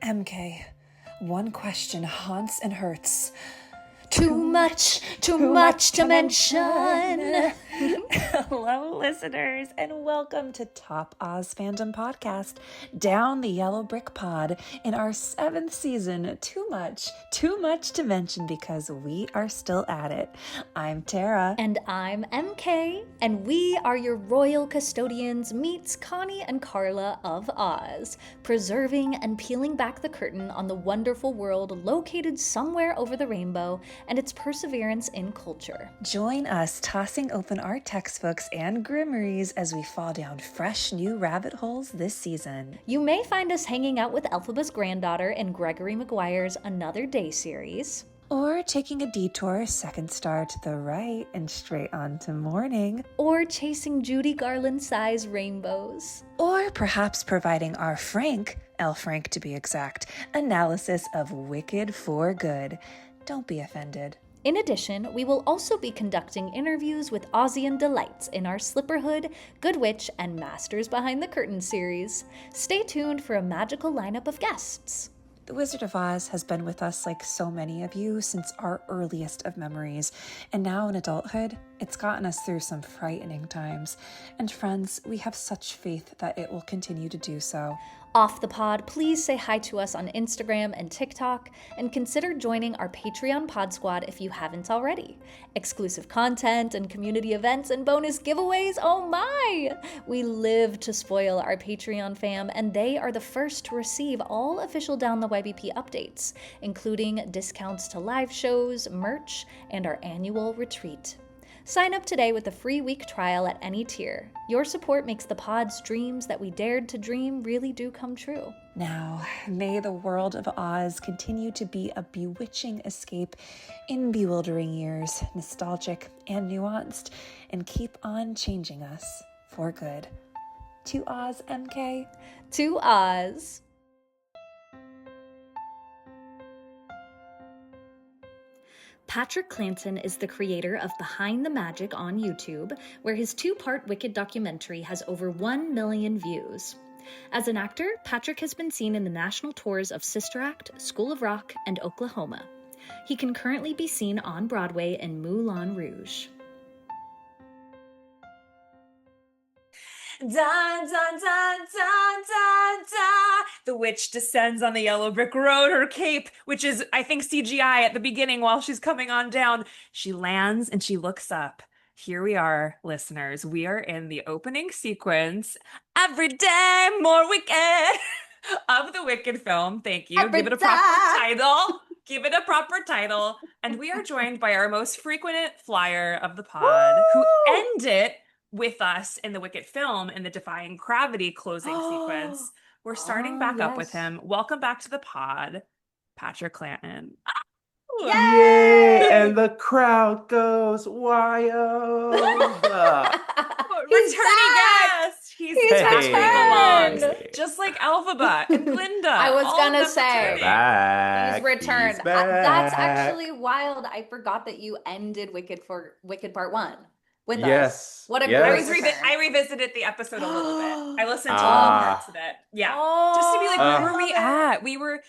EmKay, one question haunts and hurts. Too much to mention. Hello, listeners, and welcome to Top Oz Fandom Podcast, Down the Yellow Brick Pod, in our 7th season. Too much to mention because we are still at it. I'm Tara. And I'm EmKay, and we are your royal custodians meets Connie and Carla of Oz, preserving and peeling back the curtain on the wonderful world located somewhere over the rainbow and its perseverance in culture. Join us tossing open our textbooks and grimoires as we fall down fresh new rabbit holes this season. You may find us hanging out with Elphaba's granddaughter in Gregory Maguire's Another Day series. Or taking a detour, second star to the right and straight on to morning. Or chasing Judy Garland-size rainbows. Or perhaps providing our L. Frank to be exact, analysis of Wicked for Good. Don't be offended. In addition, we will also be conducting interviews with Ozian delights in our Slipperhood, Good Witch, and Masters Behind the Curtain series. Stay tuned for a magical lineup of guests. The Wizard of Oz has been with us, like so many of you, since our earliest of memories. And now in adulthood, it's gotten us through some frightening times. And friends, we have such faith that it will continue to do so. Off the pod, please say hi to us on Instagram and TikTok, and consider joining our Patreon Pod Squad if you haven't already. Exclusive content and community events and bonus giveaways, oh my! We live to spoil our Patreon fam, and they are the first to receive all official Down the YBP updates, including discounts to live shows, merch, and our annual retreat. Sign up today with a free week trial at any tier. Your support makes the pod's dreams that we dared to dream really do come true. Now, may the world of Oz continue to be a bewitching escape in bewildering years, nostalgic and nuanced, and keep on changing us for good. To Oz, EmKay. To Oz. Patrick Clanton is the creator of Behind the Magic on YouTube, where his 2-part Wicked documentary has over 1 million views. As an actor, Patrick has been seen in the national tours of Sister Act, School of Rock, and Oklahoma. He can currently be seen on Broadway in Moulin Rouge. Dun, dun, dun, dun, dun, dun. The witch descends on the yellow brick road, her cape, which is, I think, CGI at the beginning while she's coming on down. She lands and she looks up. Here we are, listeners. We are in the opening sequence. Every day more wicked of the Wicked film. Thank you. Give it a proper title. Give it a proper title. And we are joined by our most frequent flyer of the pod, who ended with us in the Wicked film in the Defying Gravity closing sequence. We're starting back up with him. Welcome back to the pod, Patrick Clanton. Yay! And the crowd goes wild. Returning guest. He's returned. along, just like Elphaba and Glinda. I was gonna say Back. he's returned. He's back. That's actually wild. I forgot that you ended Wicked Part 1 with us. What a great I revisited the episode a little bit. I listened to all parts of it. Yeah. Just to be like, where were we at? We were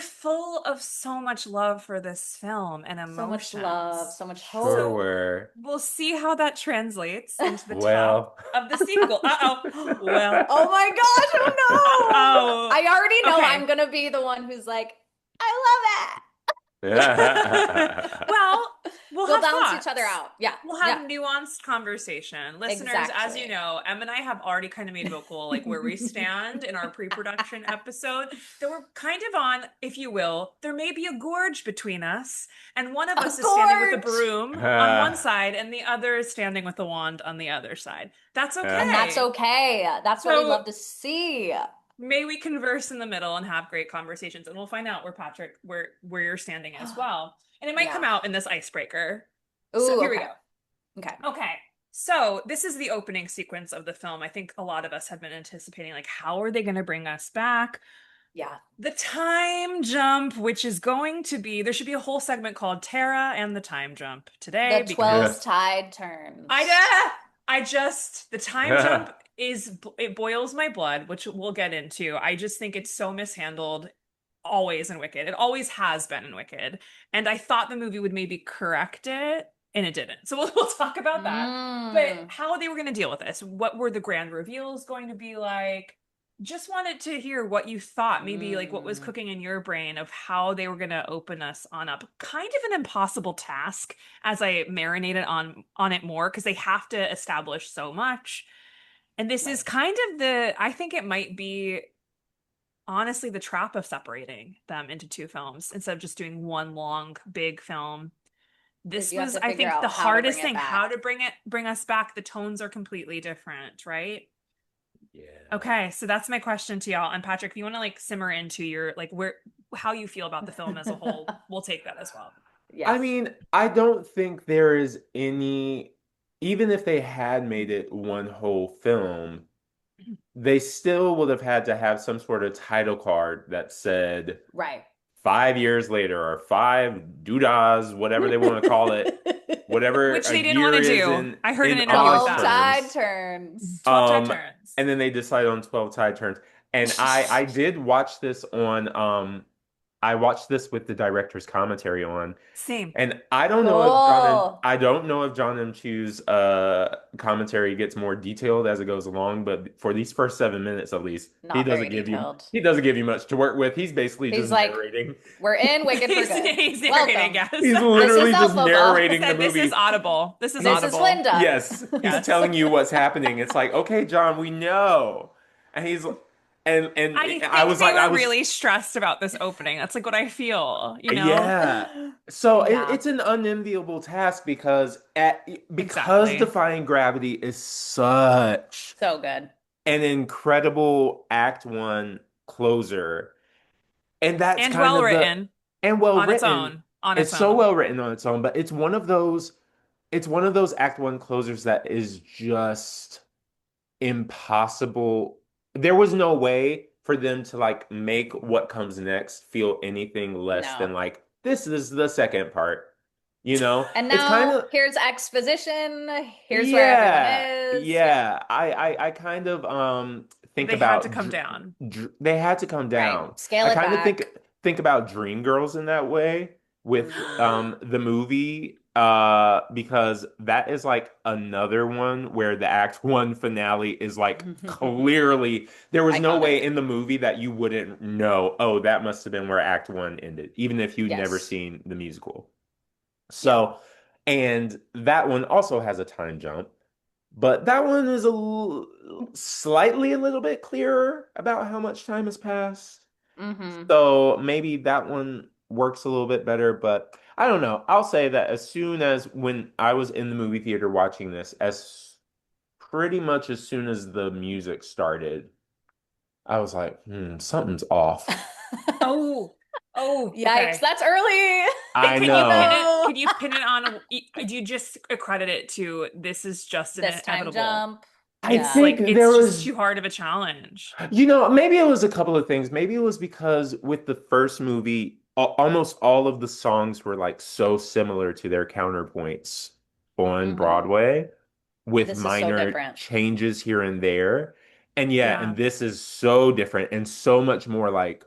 full of so much love for this film and emotion. So much love, so much hope. Sure were. We'll see how that translates into the tale of the sequel. Well. Oh my gosh, oh no. I already know Okay. I'm gonna be the one who's like, I love it. Well, we'll have balance thoughts. each other out. Yeah. We'll have nuanced conversation. Listeners, as Exactly. you know, Em and I have already kind of made vocal like where we stand in our pre-production episode. That we're kind of on, if you will, there may be a gorge between us, and one of us is standing with a broom on one side and the other is standing with a wand on the other side. That's okay. And that's okay. That's what we love to see. May we converse in the middle and have great conversations, and we'll find out where you're standing as well. And it might come out in this icebreaker. Ooh, So here we go. Okay. So this is the opening sequence of the film. I think a lot of us have been anticipating, like, how are they going to bring us back? Yeah. The time jump, which is going to be, there should be a whole segment called Tara and the time jump today. The 12 tide turns. The time jump it boils my blood, which we'll get into. I just think it's so mishandled always in Wicked. It always has been in Wicked. And I thought the movie would maybe correct it, and it didn't. So we'll talk about that. But Mm. how they were going to deal with this. What were the grand reveals going to be like? Just wanted to hear what you thought, maybe like what was Mm. cooking in your brain of how they were going to open us on up. Kind of an impossible task as I marinated on it more because they have to establish so much. And this is Right. kind of I think it might be honestly the trap of separating them into two films instead of just doing one long big film. Because This you have was, to I figure think, the out how to bring hardest it thing, how back. to bring us back. The tones are completely different, right? Yeah. Okay, so that's my question to y'all. And Patrick, if you want to like simmer into your like where how you feel about the film as a whole, we'll take that as well. I Yes. mean, I don't think there is any, even if they had made it one whole film, they still would have had to have some sort of title card that said Right. 5 years later or five doodahs, whatever they want to call it, whatever Which a they didn't want year to is do. I heard an in interview with Oz 12 them. tide terms. turns. 12 tide Um, turns. and then they decide on 12 tide turns. And I did watch this on I watched this with the director's commentary on. Same. And Cool. I don't know if John M. Chu's commentary gets more detailed as it goes along, but for these first 7 minutes at least, Not very detailed. he doesn't give you much to work with. He's basically He's just like, narrating. we're in Wicked for good. He's narrating, Welcome. yes. He's This is literally just Elphaba. He narrating the said, "This is movie. audible. This is This is audible." Linda. Yes, he's Yes. telling you what's happening. It's like, okay, John, we know. And he's and I I think was they like, I were was really stressed about this opening. That's like what I feel, you know? yeah. So Yeah. it's an unenviable task because Exactly. Defying Gravity is such So good. an incredible Act One closer, and that's And kind well of the written and well on its written. own. On its It's so own. well written on its own, but it's one of those Act One closers that is just impossible. There was no way for them to like make what comes next feel anything less than No. like this is the second part. You know, And it's kind now of here's exposition. Here's where everyone yeah, is. Yeah. yeah. I kind of think They had to about come down. they had to come Right. down. Scale I it kind of back. think about Dreamgirls in that way with Mm. the movie because that is like another one where the act one finale is like clearly there was no way Iconic. in the movie that you wouldn't know, oh, that must have been where act one ended, even if you'd never Yes. seen the musical. Yep. So, and that one also has a time jump, but that one is slightly a little bit clearer about how much time has passed. Mm-hmm. So maybe that one works a little bit better, but I don't know. I'll say that as soon as when I was in the movie theater watching this, as pretty much as soon as the music started, I was like, something's off. Oh, oh, Yikes, okay. that's early. And I can you pin it? know. No. Can you pin it on? Do you just accredit it to this is just an This time inevitable? jump. I It's Yeah. think like there it's just was too hard of a challenge. maybe it was a couple of things. Maybe it was because with the first movie, almost all of the songs were like so similar to their counterpoints on Mm-hmm. Broadway with This is so minor different. changes here and there. And yeah, Yeah. and this is so different and so much more like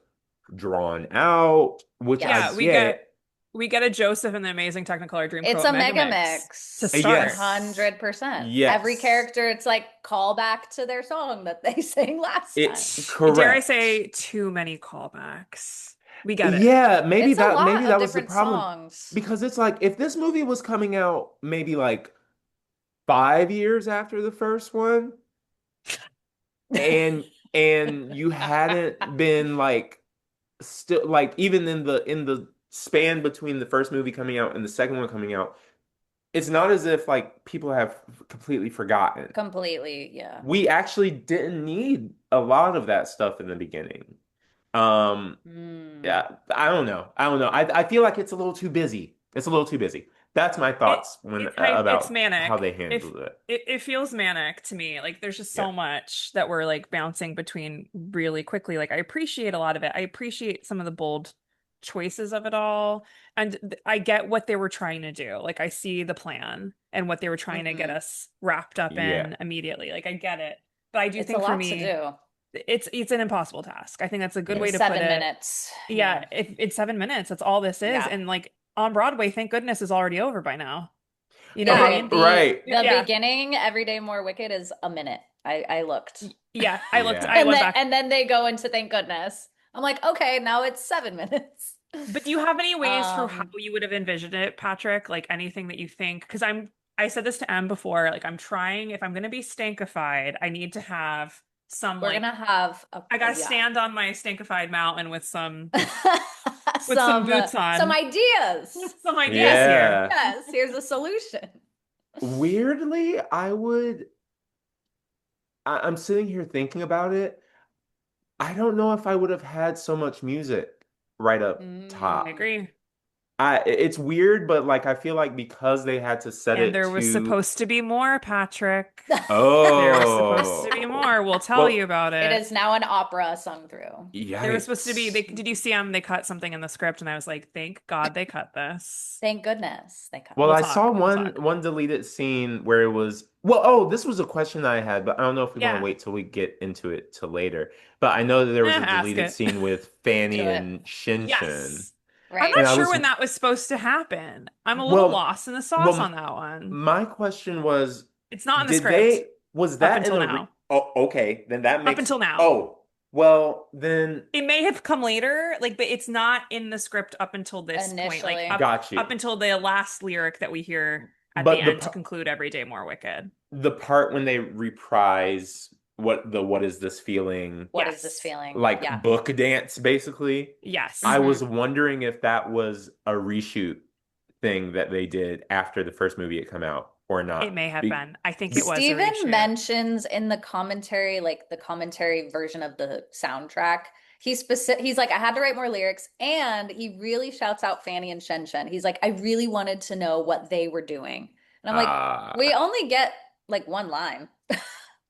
drawn out, which I Yeah, Yes. get. we get a Joseph and the Amazing Technicolor It's Dreamcoat a mega mega mix to mix. start. Yes. 100%. Every Yes. character, it's like call back to their song that they sang last time. Dare I Correct. say too many callbacks? We get it. Yeah, It's a maybe lot of that was the different problem songs. because it's like if this movie was coming out maybe like 5 years after the first one and you hadn't been like still like even in the span between the first movie coming out and the second one coming out, it's not as if like people have completely forgotten. Completely, yeah. We actually didn't need a lot of that stuff in the beginning. Um, Hmm. yeah, I don't know. I don't know. I feel like it's a little too busy. It's a little too busy. That's my It thoughts when it's about how manic. they If handled it. it feels manic to me. Like there's just Yeah. so much that we're like bouncing between really quickly. Like I appreciate a lot of it. I appreciate some of the bold choices of it all. And I get what they were trying to do. Like I see the plan and what they were trying to get Hmm. us wrapped up Yeah. in immediately. Like I get it. But I do It's a think for lot to me, do. it's an impossible task. I think that's a good In way to put seven it. minutes. Yeah, if it's 7 minutes, that's all this is. Yeah. And like on Broadway, thank goodness is already over by now. You know what I Yeah, mean? Right. the Yeah. beginning, Every Day More Wicked is a minute. I looked. Yeah, I Yeah. And went then back. and then they go into Thank Goodness. I'm like, okay, now it's 7 minutes. But do you have any ways for how Um, you would have envisioned it, Patrick? Like anything that you think? Because I said this to Em before, like I'm trying, if I'm gonna be stankified, I need to have some we're like gonna have I gotta yeah. stand on my stankified mountain with some boots Some on. ideas. Some ideas here. Yeah. Yes, here's a solution. Weirdly, I'm sitting here thinking about it. I don't know if I would have had so much music right up I top. agree. It's weird, but like I feel like because they had to set And it there was to, supposed to be more, Patrick. There was supposed to be oh, more. We'll tell you well, about It it. is now an opera sung through. There was supposed to be, yikes. did you see them? They cut something in the script, and I was like, thank God they cut this. Thank goodness they cut Well, We'll I this. saw talk. We'll one talk. one deleted scene where it was, well, oh, this was a question I had, but I don't know if we want to Yeah. wait till we get into it till later. But I know that there was a Ask deleted it. scene with Do Fanny it. and Shin Shin. Yes. I'm Right. And not I sure was, when that was supposed to happen. I'm a little well, lost in the sauce on well, that one. my question was, It's not in the did script was up that in until a now. oh, okay, then that Up makes, until now. oh, well, then It may have come later, like, but it's not in the script up until this point, like Initially. got up you. until the last lyric that we hear at the But end to conclude Every Day More Wicked. the part when they reprise what is this feeling, What is this Yes. feeling? Yeah. like book dance basically. I Yes. was hmm wondering if that was a reshoot thing that they did after the first movie had come out or It not. may have been. I think it Be- was a Steven reshoot. mentions in the commentary, like the commentary version of the soundtrack, he's like, I had to write more lyrics, and he really shouts out Fanny and Shen Shen. He's like, I really wanted to know what they were doing. And I'm like, we uh, only get like one line.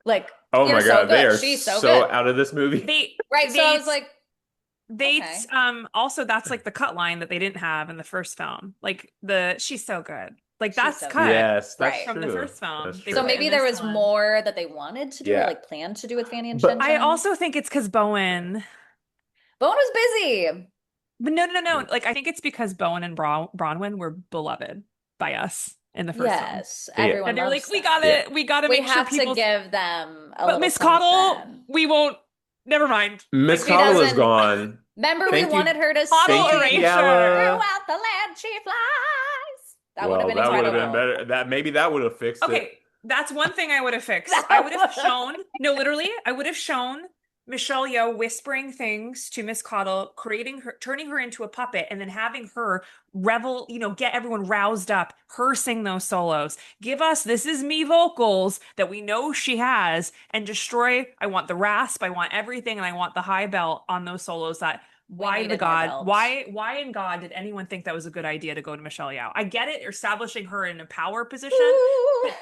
Like, oh you're my so God, they good. are She's so good. so out of this movie. They Right. So I they was like, they okay. also that's like the cut line that they didn't have in the first film. Like the she's so good. Like She's that's so good. cut Yes, that's Right. from the true. first film. That's They So true. put in maybe there this was one. more that they wanted to do or Yeah. like planned to do with Fanny and Shen But I Shen. also think it's because Bowen. Bowen was busy. But no. Like I think it's because Bowen and Bronwyn were beloved by us in the first film. Yes, yeah, everyone And they're loves like, them. yeah. we gotta We make sure have to people. give them a But little Miss Coddle, something. we won't. Never mind. Miss Like we Cottle is doesn't- gone. Remember, we Thank you. wanted her to Coddle Thank you, sing erasure. Kiala. "Throughout the land she flies." That would have Well, been that would have been incredible. better. That maybe that would have fixed it. Okay, that's one thing I would have fixed. That I would have would- shown, no, literally, I would have shown Michelle Yeoh whispering things to Miss Coddle, creating her, turning her into a puppet, and then having her revel, get everyone roused up, her sing those solos. Give us This Is Me vocals that we know she has, and destroy. I want the rasp, I want everything, and I want the high belt on those solos that. Why the needed more God? belts. Why in God did anyone think that was a good idea to go to Michelle Yeoh? I get it, establishing her in a power position, Ooh. but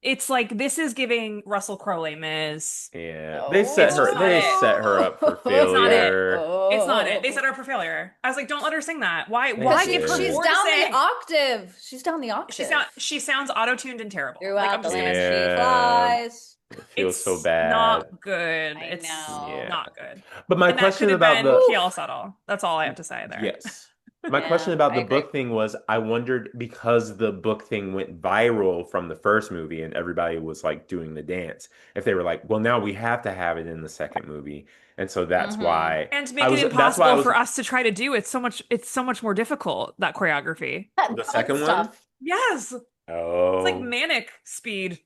it's like this is giving Russell Crowe Les Mis. Yeah, It's just not they it. set her up for It's not it. failure. It's not it. They set her up for failure. I was like, don't let her sing that. Why? They Why did. give her She's more to down sing? the octave. She's down the octave. She sounds auto-tuned and terrible. Like, Throughout I'm the just gonna land say, she Yeah. flies. It feels so it's bad. not good. I It's know. Yeah. not good. But my And that question could have about been the Kiel Subtle. That's all I have to say there. yes. My Yeah, question about I the agree. book thing was I wondered because the book thing went viral from the first movie and everybody was like doing the dance. If they were like, well, now we have to have it in the second movie. And so that's Mhm. why And to make I it was that's why I impossible was for us to try to do, it's so much more difficult, that choreography. the That second one. stuff. Yes. It's like Oh. manic speed.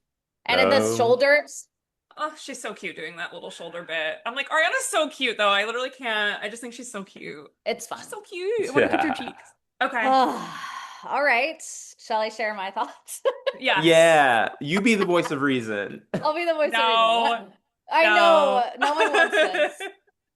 And in the Oh. shoulders. Oh, she's so cute doing that little shoulder bit. I'm like, Ariana's so cute though. I literally can't. I just think she's so cute. It's fun. She's so cute. I want to touch her cheeks. Okay. All right. Shall I share my thoughts? Yes. Yeah, you be the voice of reason. I'll be the voice No. of reason. I know. No one wants this.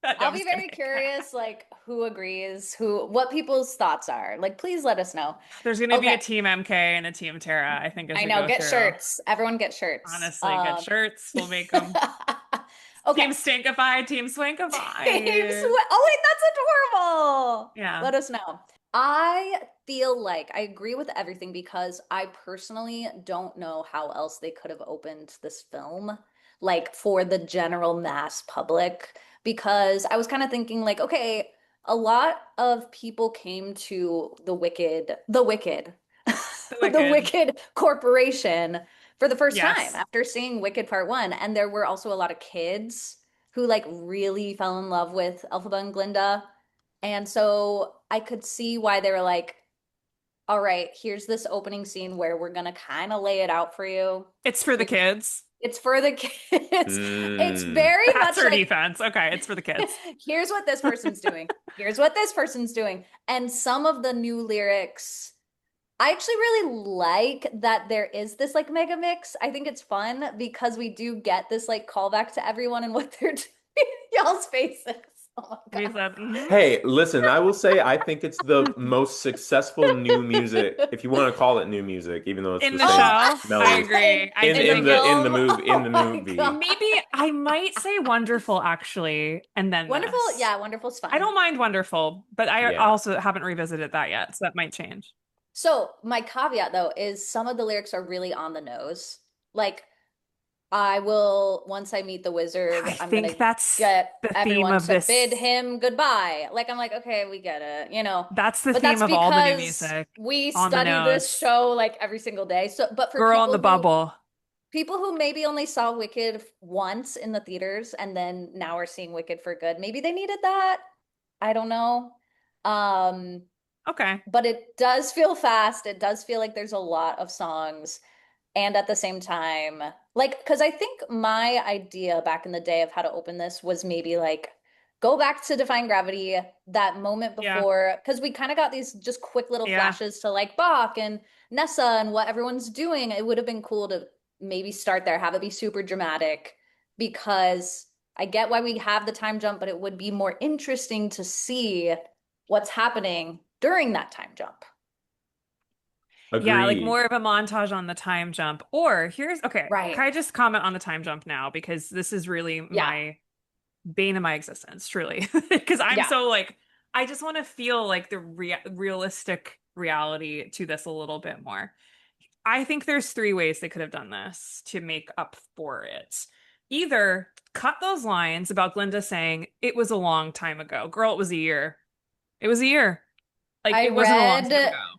No, I'll I'm be just very kidding. curious, like who agrees, what people's thoughts are. Like, please let us know. There's gonna be a Okay. team MK and a team Tara, I think, as I we know. go Get through. shirts. Everyone get shirts. Honestly, get shirts. We'll make them. Okay. Team Stinkified, Team Swankified. Oh wait, that's adorable. Yeah. Let us know. I feel like I agree with everything because I personally don't know how else they could have opened this film. like for the general mass public, because I was kind of thinking like, okay, a lot of people came to the Wicked, The the Wicked. Wicked Corporation for the first time Yes. after seeing Wicked Part One. And there were also a lot of kids who like really fell in love with Elphaba and Glinda. And so I could see why they were like, all right, here's this opening scene where we're gonna kind of lay it out for you. It's for the Here's kids. it's for the kids. It's Mm. very That's much her like defense. Okay, it's for the kids. here's what this person's doing. Here's what this person's doing. And some of the new lyrics, I actually really like that there is this like mega mix. I think it's fun because we do get this like callback to everyone and what they're doing. Y'all's faces. Oh my We said, Hey, listen, I will say I think it's the most successful new music, if you want to call it new music, even though it's in the the same Oh, show. I melody. agree. I in do the think that In the film. movie in Oh the my movie. God. maybe I might say Wonderful actually, and then Wonderful. this. Yeah, Wonderful's I fine. don't mind Wonderful, but I Yeah. also haven't revisited that yet, so that might change. So my caveat though is some of the lyrics are really on the nose. Like I will, once I meet the wizard, I I'm gonna think that's get the theme everyone of to bid this. him goodbye. Like I'm like, okay, we get it, you know. That's the But theme that's of all the new because music. we On the study this nose. show like every single day. So, but for Girl in the bubble. people who maybe only saw Wicked once in the theaters and then now are seeing Wicked for good, maybe they needed that. I don't know. Um, Okay. but it does feel fast. It does feel like there's a lot of songs. And at the same time, like, because I think my idea back in the day of how to open this was maybe like go back to Defying Gravity, that moment Yeah. before, because we kind of got these just quick little Yeah. flashes to like Bach and Nessa and what everyone's doing. It would have been cool to maybe start there, have it be super dramatic, because I get why we have the time jump, but it would be more interesting to see what's happening during that time jump. Yeah, like Agreed. more of a montage on the time jump. Or here's okay, Right. can I just comment on the time jump now? Because this is really Yeah. my bane of my existence, truly. Because I'm Yeah. so like, I just want to feel like the realistic reality to this a little bit more. I think there's three ways they could have done this to make up for it. Either cut those lines about Glinda saying, it was a long time ago. Girl, it was a year. It was a year. Like, I it wasn't a long time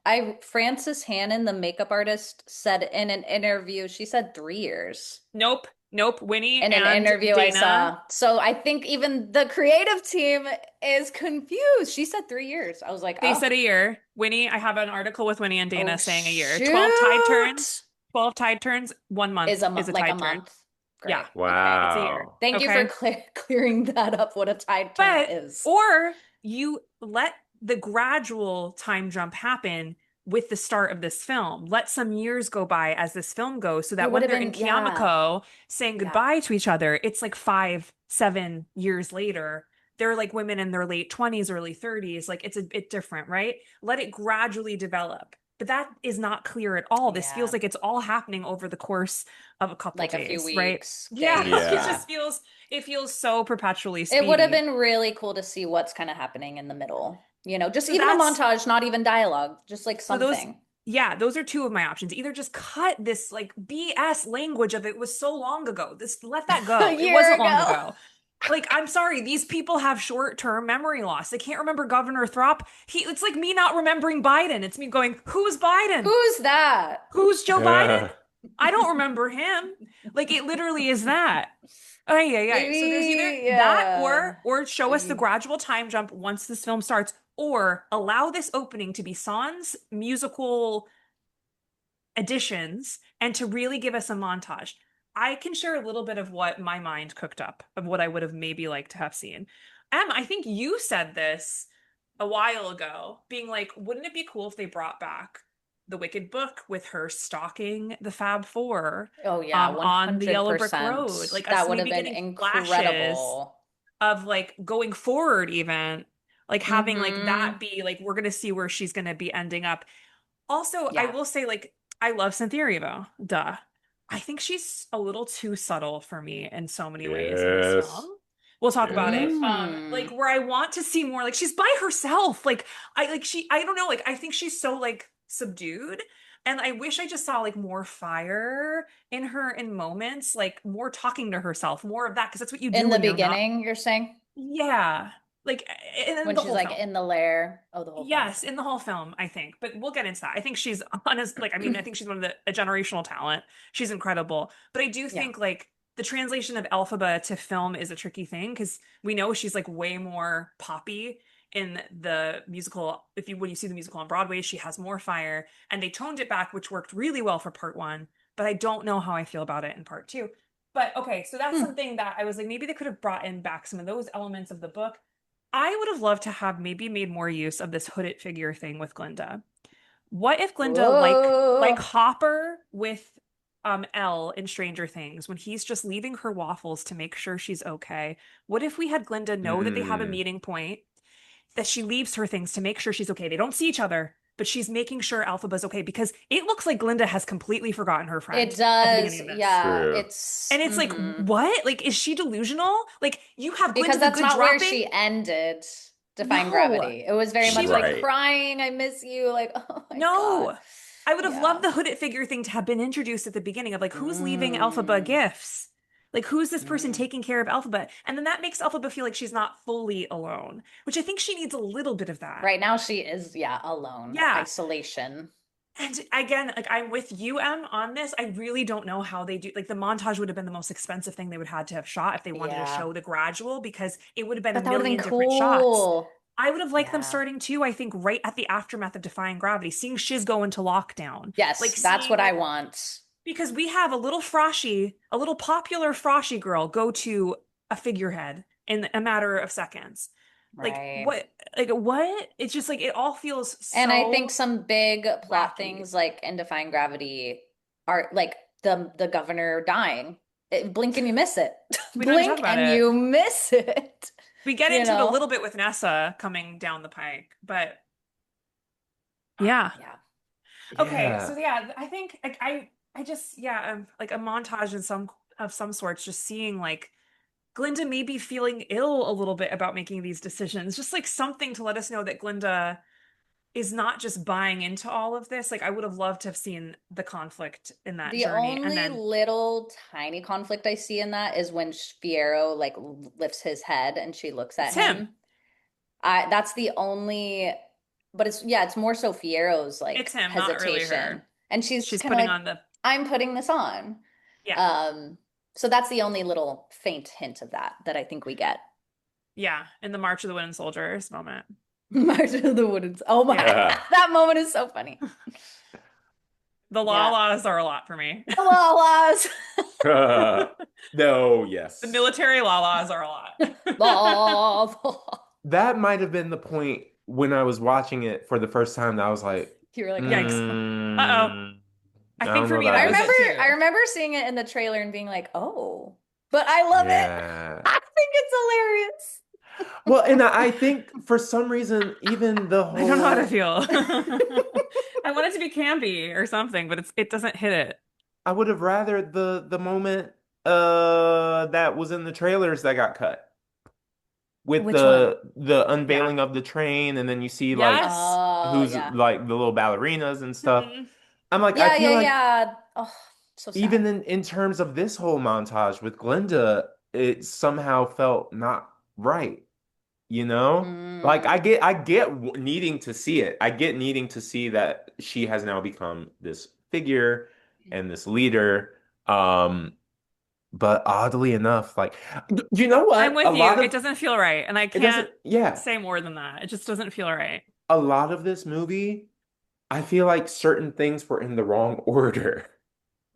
read ago. Frances Hannon, the makeup artist, said in an interview, she said 3 years Nope. Nope. Winnie in an and interview I Dana, saw. So I think even the creative team is confused. She said 3 years. I was like, they oh, said a year. Winnie, I have an article with Winnie and oh Dana saying a year. 12 tide turns. shoot. 12 tide turns. 1 month Is a is a like a tide turn. month. Yeah, Great. Okay. it's a year. Wow. Thank you for Okay. clearing that up, what a tide turn But, is. or you let the gradual time jump happen with the start of this film. Let some years go by as this film goes so It that would when have they're in been, yeah. Kiamako saying Yeah. goodbye to each other, it's like 5, 7 years later. They're like women in their late 20s, early 30s. Like it's a bit different, right? Let it gradually develop. But that is not clear at all. This feels Yeah. like it's all happening over the course of a couple Like a few days, right? weeks, Yeah, days. it Yeah. Yeah. just feels it feels so perpetually It would have speedy. been really cool to see what's kind of happening in the middle. You know, just So even a that's montage, not even dialogue, just like so those something. yeah, those are two of my options. Either just cut this like BS language of it was so long ago. This let that A go. It year wasn't long ago. ago. Like, I'm sorry, these people have short-term memory loss. They can't remember Governor Throp. It's like me not remembering Biden. It's me going, who's Biden? Who's that? Who's Joe Biden? I don't remember him. Like it literally is that. Oh yeah, yeah. So there's either Maybe, that yeah. or show us the Maybe. gradual time jump once this film starts, or allow this opening to be Sans musical additions and to really give us a montage. I can share a little bit of what my mind cooked up of what I would have maybe liked to have seen. I think you said this a while ago, being like, wouldn't it be cool if they brought back the Wicked book with her stalking the Fab Four Oh yeah, on the yellow brick road? 100%. Like us That would maybe have been getting flashes incredible. of like going forward, even like having like Mm-hmm. that be like we're gonna see where she's gonna be ending up. Also, I Yeah. will say, like, I love Cynthia Erivo. Duh. I think she's a little too subtle for me in so many ways in this Yes. film. We'll talk about it. Yes. Like Mm. where I want to see more, like she's by herself. Like I don't know, like I think she's so like subdued And I wish I just saw like more fire in her in moments, like more talking to herself, more of that, because that's what you do In the when you're not. beginning, you're saying? Yeah. Like, and then When the she's whole like film. in the lair. Oh, the whole film. Yes, in the whole film, I think. But we'll get into that. I think she's honest, like, I mean, I think she's one of a generational talent. She's incredible. But I do Yeah. think like the translation of Elphaba to film is a tricky thing because we know she's like way more poppy in the musical. If you when you see the musical on Broadway, she has more fire, and they toned it back, which worked really well for part one. But I don't know how I feel about it in part two. But okay, so that's Hmm. something that I was like, maybe they could have brought in back some of those elements of the book. I would have loved to have maybe made more use of this hooded figure thing with Glinda. What if Glinda, like Whoa. Hopper with Elle in Stranger Things, when he's just leaving her waffles to make sure she's okay? What if we had Glinda know that they have a Mm. meeting point, that she leaves her things to make sure she's okay? They don't see each other, but she's making sure Alphaba's okay because it looks like Glinda has completely forgotten her It friend at the beginning does. of this. Yeah. True. It's And it's like, what? Like, is she delusional? Like, you have because Glinda the that's Good not where dropping? she ended Defying No. Gravity. It was very She much was like Right. crying, I miss you. Like, oh my God. No. I would have loved Yeah. the hooded figure thing to have been introduced at the beginning of like who's leaving Elphaba Mm. gifts? Like who's this person Mm. taking care of Elphaba? And then that makes Elphaba feel like she's not fully alone, which I think she needs a little bit of that. Right now she is, yeah, alone, Yeah. isolation. And again, like I'm with you, Em, on this. I really don't know how they do. Like the montage would have been the most expensive thing they would have had to have shot if they wanted to Yeah. show the gradual because it would have been a But that would have been million different shots. cool. I would have liked them Yeah. starting too, I think, right at the aftermath of Defying Gravity, seeing Shiz go into lockdown. Yes, Like that's what seeing I want. because we have a little Froshy, a little popular Froshy girl go to a figurehead in a matter of seconds. Like Right. what like what? It's just like it all feels And I think so some big plot wacky. things like in Defying Gravity are like the governor dying. Blink and you miss it. We don't even talk Blink about and it. you miss it. We get You into it a know? little bit with Nessa coming down the pike, but yeah. Yeah. Okay, so Yeah. yeah, I think like I just yeah, like a montage in some of some sorts, just seeing like Glinda may be feeling ill a little bit about making these decisions, just like something to let us know that Glinda is not just buying into all of this. Like I would have loved to have seen the conflict in that The journey, and only then little tiny conflict I see in that is when Fiero like lifts his head and she looks at it's him. him. I That's the only, but it's, yeah, it's more so Fiero's It's like him, not really hesitation. her. And she's She's kind of putting like, on the I'm putting this on. yeah, Um, so that's the only little faint hint of that I think we get. yeah, in the March of the Wooden Soldiers moment. March of the Wooden. Oh my, Yeah, that moment is so funny. the Yeah. Lalas are a lot for me. Lalas. No, The yes. military Lalas are a lot. That might have been the point when I was watching it for the first time that I was like, You were like, oh Yikes. no. Uh-oh. mm, I I think don't for know me about that I was this. remember it I too. remember seeing it in the trailer and being like, "Oh." But I love it. Yeah. I think it's hilarious. Well, and I think for some reason, even the I don't know how to whole, feel. I want it to be campy or something, but it doesn't hit it. I would have rather the moment that was in the trailers that got cut with Which one? the Yeah. unveiling of the train, and then you see like Yes. Oh, who's yeah. like the little ballerinas and stuff. Mhm. I'm like, I Yeah, feel yeah, like yeah. Oh, so even sad. in terms of this whole montage with Glinda, it somehow felt not right, you know? Like Mm. I get needing to see it. I get needing to see that she has now become this figure and this leader. But oddly enough, like you know I'm what? A with you. lot It of doesn't feel right, and I it doesn't, can't yeah. say more than that. It just doesn't feel right. A lot of this movie, I feel like certain things were in the wrong order.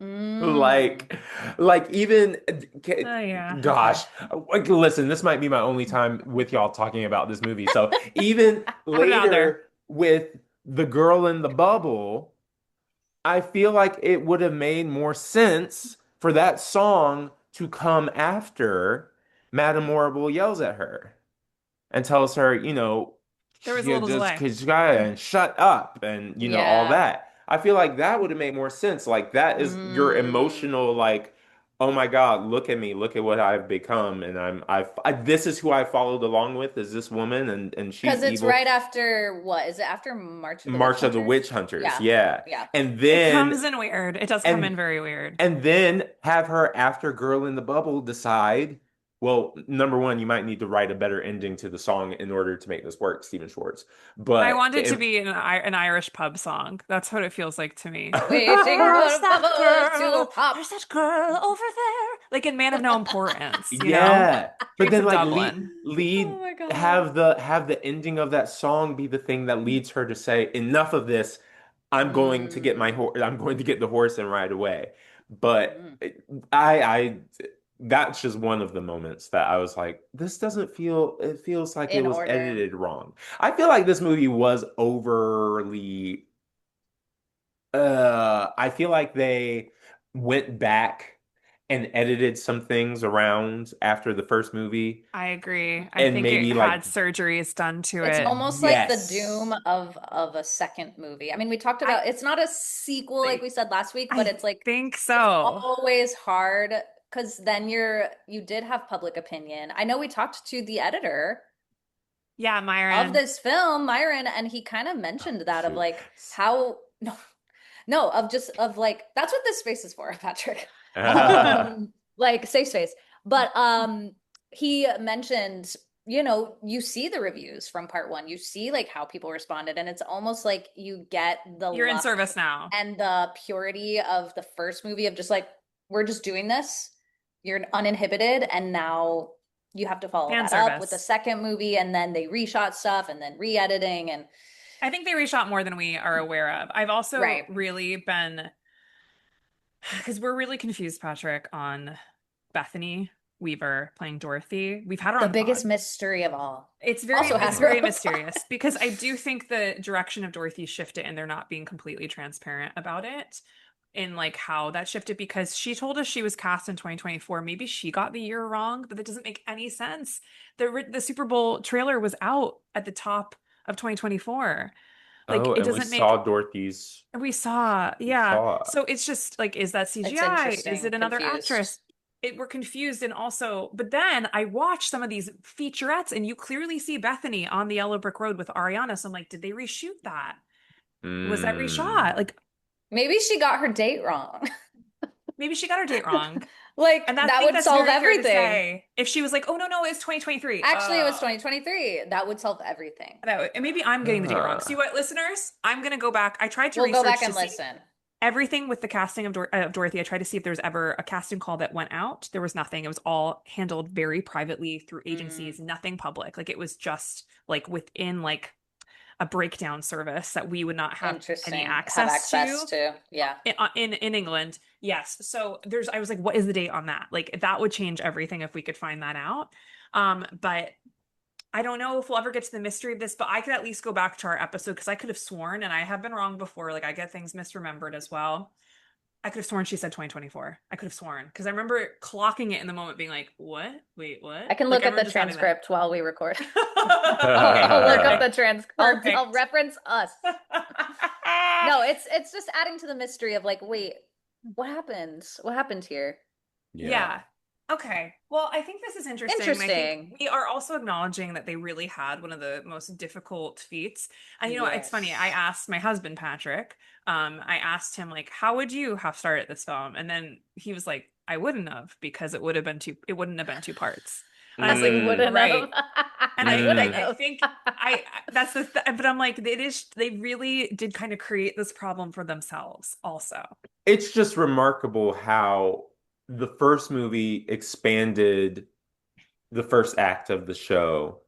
Mm. Like, like even, Oh yeah. Okay. gosh, like, listen, this might be my only time with y'all talking about this movie. So even Put it out there. later with the girl in the bubble, I feel like it would have made more sense for that song to come after Madame Morrible yells at her and tells her, There was a you little just delay. cause you gotta and shut up and all Yeah. that. I feel like that would have made more sense. Like that is your Mm. emotional like oh my God, look at me, look at what I've become, and this is who I followed along with is this woman, and she's Because it's evil. right after what? Is it after March of the Witch March of the Hunters? Witch Hunters, Yeah. yeah, Yeah. and It then comes in weird. It does come in and very weird. and then have her after Girl in the Bubble decide, well, number one, you might need to write a better ending to the song in order to make this work, Stephen Schwartz. I But want it to be an Irish pub song. That's what it feels like to me. Waiting There's for that bubbles to girl. pop. There's that girl over there. Like in Man of No Importance, you know? yeah, but Streets then of like Dublin. Oh my God. have the ending of that song be the thing that leads her to say, enough of this. Mm. I'm going to get the horse and ride away. But Mm. I that's just one of the moments that I was like, this doesn't feel, it feels like it In was order. edited wrong. I feel like this movie was overly I feel like they went back and edited some things around after the first movie I agree. I and think it maybe like had surgeries done to It's it. almost like the doom yes. of a second movie. I mean, we talked I about it's not a sequel like we said last week, but I it's like think it's so. always hard because then you did have public opinion. I know we talked to the editor Yeah, of Myron. this film, Myron, and he kind of Oh, mentioned that of shoot. like how no, of just of like that's what this space is for, Patrick. Like safe space. But he mentioned, you see the reviews from part one. You see like how people responded, and it's almost like you get the You're in luck service now. and the purity of the first movie of just like, we're just doing this. You're uninhibited, and now you have to follow Fan that up with the service. second movie, and then they reshot stuff and then re-editing and I think they reshot more than we are aware of. I've also right. really been, because we're really confused, Patrick, on Bethany Weaver playing Dorothy. We've had her The on the biggest pod. mystery of all. It's very Also had it's her very on the pod. mysterious because I do think the direction of Dorothy shifted and they're not being completely transparent about it in like how that shifted because she told us she was cast in 2024. Maybe she got the year wrong, but that doesn't make any sense. The Super Bowl trailer was out at the top of 2024. Like Oh, it and we doesn't make saw Dorothy's we saw, we yeah. saw So it's just like, is that It's CGI? Is interesting, it another confused. actress? We're confused and also, but then I watched some of these featurettes and you clearly see Bethany on the yellow brick road with Ariana. So I'm like, did they reshoot that? Was that mm. reshot? Like Maybe she got her date wrong. maybe she got her date wrong. Like And I that think would that's solve very fair to everything. say. If she was like, oh no, it's 2023. Actually, it was 2023. That would solve everything. And maybe I'm getting the date wrong. See Huh. what, listeners? I'm gonna go back. I tried to We'll go back research to and see listen. everything with the casting of Dorothy. I tried to see if there was ever a casting call that went out. There was nothing. It was all handled very privately through Mm, agencies, nothing public. Like it was just like within like a breakdown service that we would not have any interesting. Have access access to to. Yeah. in England. Yes. So there's I was like, what is the date on that? Like that would change everything if we could find that out. But I don't know if we'll ever get to the mystery of this, but I could at least go back to our episode because I could have sworn, and I have been wrong before. Like I get things misremembered as well. I could have sworn she said 2024. I could have sworn because I remember clocking it in the moment, being like, "What? Wait, I what?" can Like look I at the remember just having that. transcript while we record. Okay, I'll look up perfect, the I'll perfect. reference us. No, it's just adding to the mystery of like, wait, what happened? What happened here? Yeah. Yeah. Okay. Well, I think this is interesting. And I think Interesting. we are also acknowledging that they really had one of the most difficult feats. And you know, it's funny. I Yes. asked my husband, Patrick, I asked him, like, how would you have started this film? And then he was like, I wouldn't have because it wouldn't have been two parts. And I was like, I Mm, wouldn't have. right. And I wouldn't I have. think that's but I'm like, it is, they really did kind of create this problem for themselves also. it's just remarkable how the first movie expanded the first act of the show,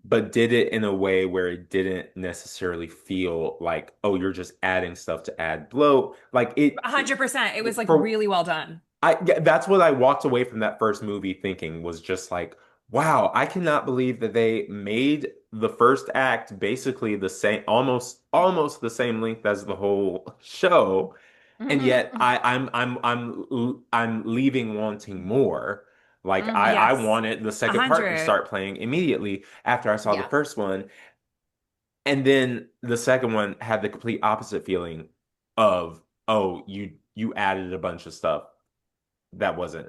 but did it in a way where it didn't necessarily feel like, oh, you're just adding stuff to add bloat. Like 100%. It was like for really well done. yeah, that's what I walked away from that first movie thinking was just like, wow, I cannot believe that they made the first act basically the same, almost the same length as the whole show, and yet Hmm. I'm leaving wanting more. Like I Yes. wanted the A second part to hundred. start playing immediately after I saw the Yeah. first one, and then the second one had the complete opposite feeling of, oh, you added a bunch of stuff that wasn't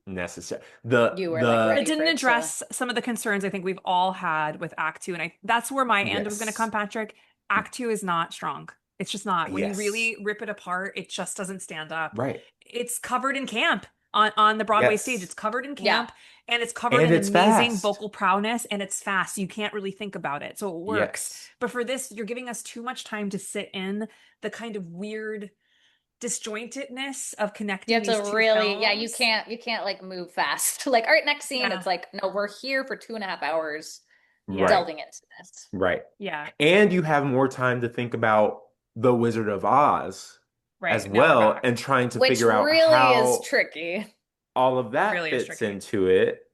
necessary. You were like It ready for didn't it to. address some of the concerns I think we've all had with Act Two, and that's where my end was going to come, Yes. Patrick. Act Two is not strong. It's just not. When you Yes. really rip it apart, it just doesn't stand up. Right. It's covered in camp on the Broadway stage. It's Yes. covered in Yeah. camp, and it's covered And in it's amazing fast. vocal prowess, and it's fast. You can't really think about it, so it works. Yes. But for this, you're giving us too much time to sit in the kind of weird disjointedness of You connecting have these to two really, yeah, films. you can't like move fast. Like, all right, next scene. Yeah. It's like, no, we're here for 2.5 hours Yeah. Right. delving into this. Right. Yeah. And you have more time to think about The Wizard of Oz as Right. Now we're well back. and trying to Which figure out really is how tricky. all of It that really is fits tricky. into it.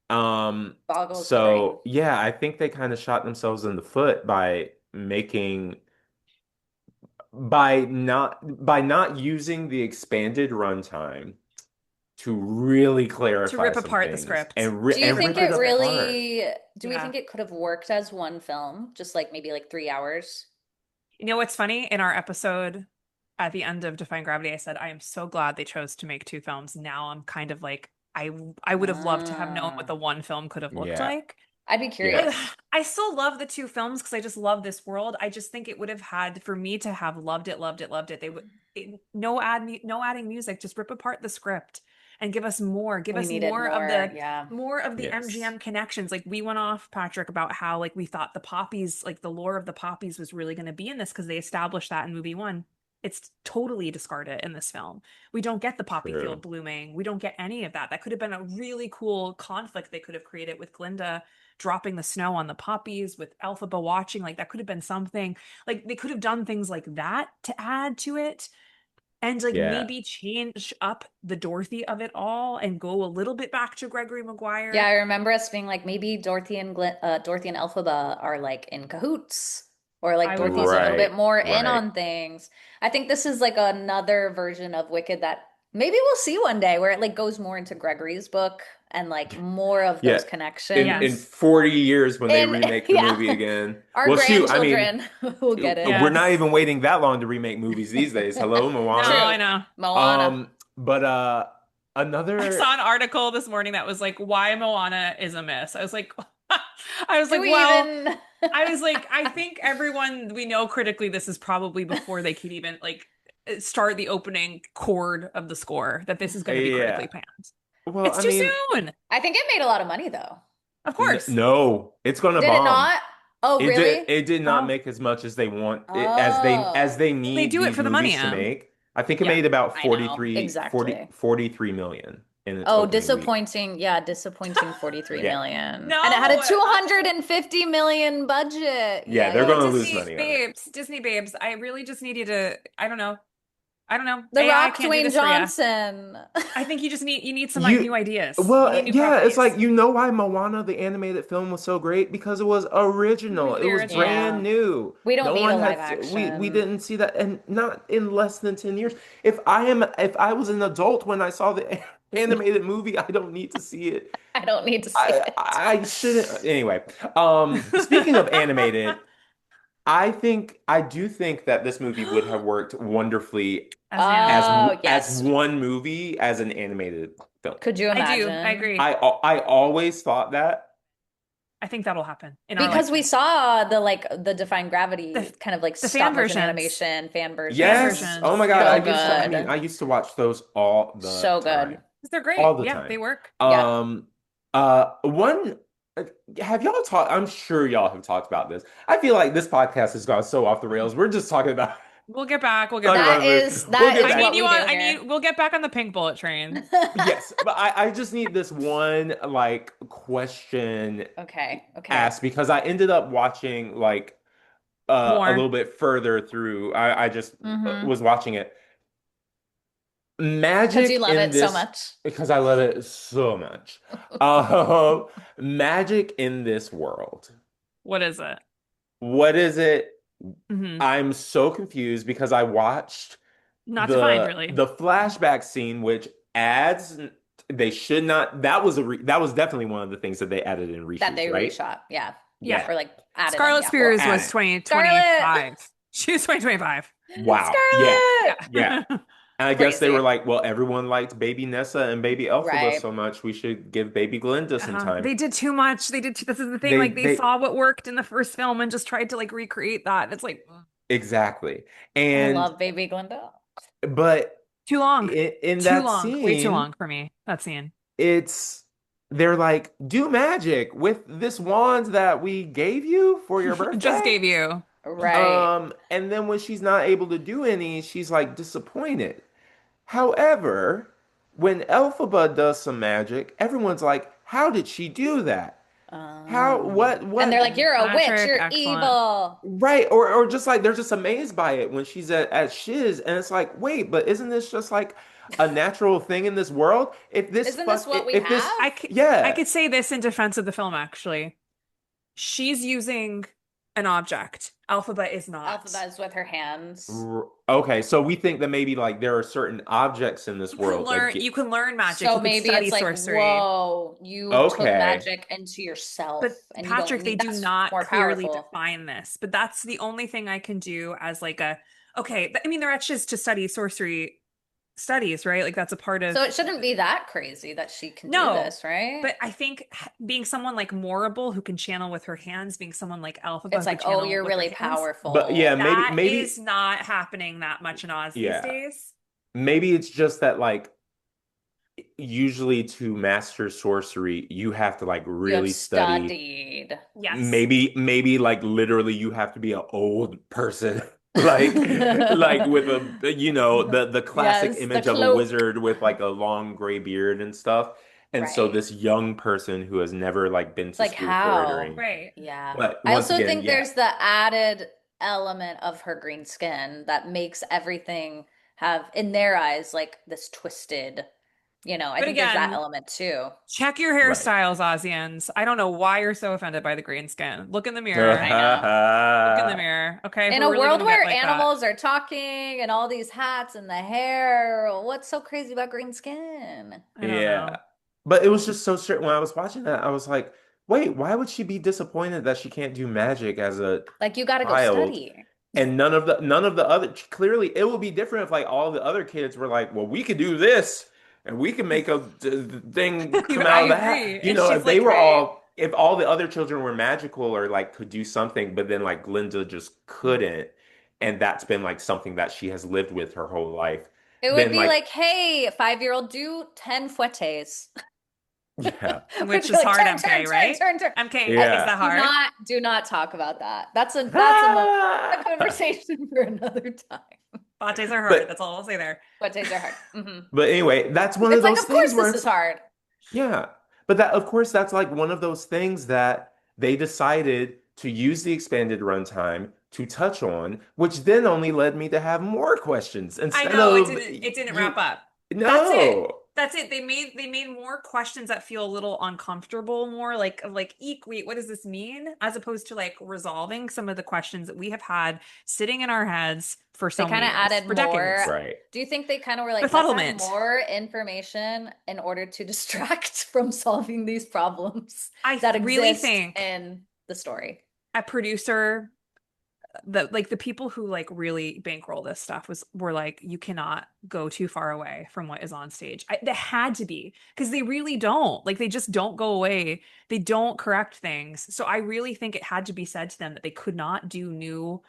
Boggles the brain. So yeah, I think they kind of shot themselves in the foot by making by not using the expanded runtime to really To clarify rip some apart the things script. Do you and think rip it it apart. really, do we Yeah. think it could have worked as one film? Just like maybe like 3 hours? You know what's funny? In our episode at the end of Defying Gravity, I said, I am so glad they chose to make two films. Now I'm kind of like, I would have loved to have known what Ah, the one film could have looked Yeah. like. I'd be Yeah. curious. I still love the two films because I just love this world. I just think it would have had for me to have loved it, loved it, loved it. They would no adding music, just rip apart the script and give We us needed more. Yeah. more of the Yes. MGM connections. Like we went off, Patrick, about how like we thought the poppies, like the lore of the poppies was really going to be in this because they established that in movie one. It's totally discarded in this film. We don't get the poppy field True. blooming. We don't get any of that. That could have been a really cool conflict they could have created with Glinda dropping the snow on the poppies, with Elphaba watching. Like that could have been something. Like they could have done things like that to add to it and like Yeah. maybe change up the Dorothy of it all and go a little bit back to Gregory Maguire. Yeah, I remember us being like, maybe Dorothy and Elphaba are like in cahoots, or like I would Dorothy's love a little that. Right. bit more in Right. on things. I think this is like another version of Wicked that maybe we'll see one day, where it like goes more into Gregory's book and like more of Yeah. those In Yes. connections. 40 years when they And remake the yeah, movie again. our Well, shoot, I mean, grandchildren will get it. we're not Yes. even waiting that long to remake movies these days. Hello, No, Moana. True. I know. Moana. But I saw another an article this morning that was like, why Moana is a miss. I was like, I was Do like, we well, even? I was like, I think everyone we know critically, this is probably before they can even like start the opening chord of the score, that this is going to be critically yeah. panned. Well, It's I too mean, soon. I think it made a lot of money though. Of course. no, it's gonna Did it bomb. not? Oh, really? It did not Oh, make as much as they want it, as Oh. they well, they need do it these for the money, movies to Em. make. I think it Yeah. made about I know. Exactly. 43 million in its Oh, opening week. disappointing. Yeah, disappointing 43 Yeah. million. No, And it had a that's 250 million budget. Yeah, they're Yikes. gonna lose Disney money on it. babes, Disney babes. I really just need you to, I don't know. I don't know. The AI Rock, can't do Dwayne this for you. Johnson. I think you need some like You new ideas. You Well, need new yeah, it's like properties. you know why Moana the animated film was so great because it was original. It Completely was original. brand Yeah. new. We don't No need a one live had we action. didn't see that and not in less than 10 years. If I was an adult when I saw the animated movie, I don't need to see it. I don't need to see it. I shouldn't anyway. Speaking of animated, I do think that this movie would have worked wonderfully As an animation. Oh, as yes. one movie as an animated film. Could you I do. I imagine? agree. I always thought that. I think that'll happen in our Because we lifetime. saw the Defying Gravity The- kind of like the stop fan motion versions. animation fan versions. Yes. versions. Oh my God. Yeah. So good. I used to watch those all the So good. time. 'Cause they're great. All the Yeah, time. they work. Yeah. One have y'all talked I'm sure y'all have talked about this. I feel like this podcast has gone so off the rails. We're just talking about We'll get back. We'll get talking back. about it. That We'll is get I back. what need you we on. do I here. need. We'll get back on the pink bullet train. Yes, but I just need this one like question Okay. Okay. asked because I ended up watching like a More. little bit further through. I just Mm-hmm. was watching it. Because Magic you love in it so this much. because I love it so much. Magic in this world. What is it? What is it? Hmm. I'm so confused because I watched Not defined, really. the flashback scene, which adds they should not. That was definitely one of the things that they added in reshoots, That they right? reshot. Yeah. Yeah. Or like added in, Scarlet yeah. Spears Or was added. 2025. She was 2025. Wow. Yeah. Scarlet! Yeah. And I guess they were Crazy. like, well, everyone liked baby Nessa and baby Elphaba Right. so much, we should give baby Glinda some time. They did too much. This is the thing. They Like they they saw what worked in the first film and just tried to like recreate that. It's like exactly. I And love Baby Glinda. but too long, in too that long, way too scene, long for me. That scene. it's they're like, do magic with this wand that we gave you for your Just birthday. gave you. Right. And then when she's not able to do any, she's like disappointed. However, when Elphaba does some magic, everyone's like, how did she do that? How, And they're like, "You're a witch. Patrick, You're excellent. evil." right? Or just like they're just amazed by it when she's at Shiz, and it's like, wait, but isn't this just like a natural thing in this world? If this Isn't this fuck, what we if this, have? I yeah. could say this in defense of the film, actually. She's using an object. Alphabet is not. Alphabet is with her hands. Okay, so we think that maybe like there are certain objects in this world that get You can learn magic. So You could maybe study it's like, sorcery. whoa, you took okay. magic into yourself But and you don't Patrick, they need do that's not more clearly powerful. define this. But that's the only thing I can do as like a okay. I mean, they're etches to study sorcery studies, right? Like that's a part So of it shouldn't be that crazy that she can do no. this, right? But I think being someone like Morable who can channel with her hands, being someone like Alphaba It's who can like, oh, channel you're with her really hands, But yeah, powerful. that is maybe not happening that much in Oz these yeah. days. Maybe it's just that like usually to master sorcery, you have to like You have really study. studied. Yes. Maybe like literally you have to be an old person. Like with a the classic Yes, the image of a cloak. wizard with like a long gray beard and stuff. And so Right. this young person who has never like been It's to like school for it or how? anything. Right. Yeah. But I once also again, think yeah. there's the added element of her green skin that makes everything have, in their eyes, like this twisted, I But think there's that again, element too. check your Right. hairstyles, Ozians. I don't know why you're so offended by the green skin. Look in the I mirror. know. Look in the mirror. Okay, if In we're a really world gonna get where like that. animals are talking and all these hats and the hair, what's so crazy about green skin? I don't Yeah. know. But it was just so strange when I was watching that, I was like, wait, why would she be disappointed that she can't do magic as a Like you got to go child? study. And none of the other clearly it would be different if like all the other kids were like, well, we could do this and we can make a thing come I out of the hat. agree. And If she's they like, were Right. if all the other children were magical or like could do something, but then like Glinda just couldn't, and that's been like something that she has lived with her whole life, It would then be like like, hey, 5-year-old, do 10 fouettes. yeah, Would which be is like, hard, turn, turn, MK, turn, right? turn, turn. MK, I is yeah. that hard? do not talk about that. That's a conversation for another time. Lattes are hard. But That's all I'll say there. Fouettes are hard. but anyway, that's one of It's like, those of course things where this is it's hard. yeah. But that of course that's like one of those things that they decided to use the expanded runtime to touch on, which then only led me to have more questions I instead know of it didn't you wrap up. That's it. no. That's it. They made more questions that feel a little uncomfortable, more like eek, wait, what does this mean? As opposed to like resolving some of the questions that we have had sitting in our heads for They so kind many of years, added for more. decades. Right. Do you think they kind of were like, let's add Befuddlement. more information in order to distract from solving these problems I that really exist think in the story? a producer the people who like really bankroll this stuff were like you cannot go too far away from what is on stage. That had to be because they really don't like they just don't go away. They don't correct things. So I really think it had to be said to them that they could not do new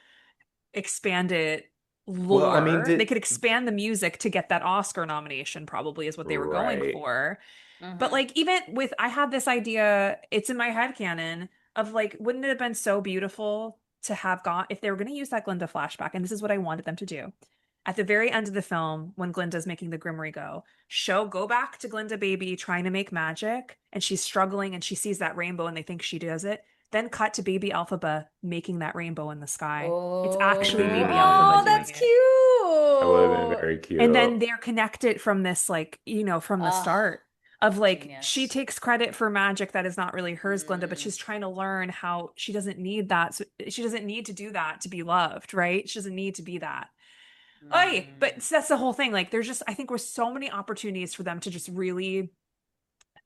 expanded Well, I mean, lore. They could expand the music to get that Oscar nomination probably is what they were going right. for. But Hmm. like even with I had this idea, it's in my head canon of like, wouldn't it have been so beautiful to have gone if they were going to use that Glinda flashback, and this is what I wanted them to do. At the very end of the film, when Glinda's making the Grimmery go back to Glinda baby trying to make magic, and she's struggling and she sees that rainbow and they think she does it. Then cut to baby Alphaba making that rainbow in the sky. It's actually baby Oh, Alphaba Mm, doing that's it. that would have been cute. very cute. And then they're connected from this, like, from the Oh, start of like, she genius. takes credit for magic that is not really hers, Glinda, but Mm, she's trying to learn how she doesn't need that. So she doesn't need to do that to be loved, right? She doesn't need to be that. Oh, but mm. that's the whole thing. Like, there's just, I think, there's so many opportunities for them to just really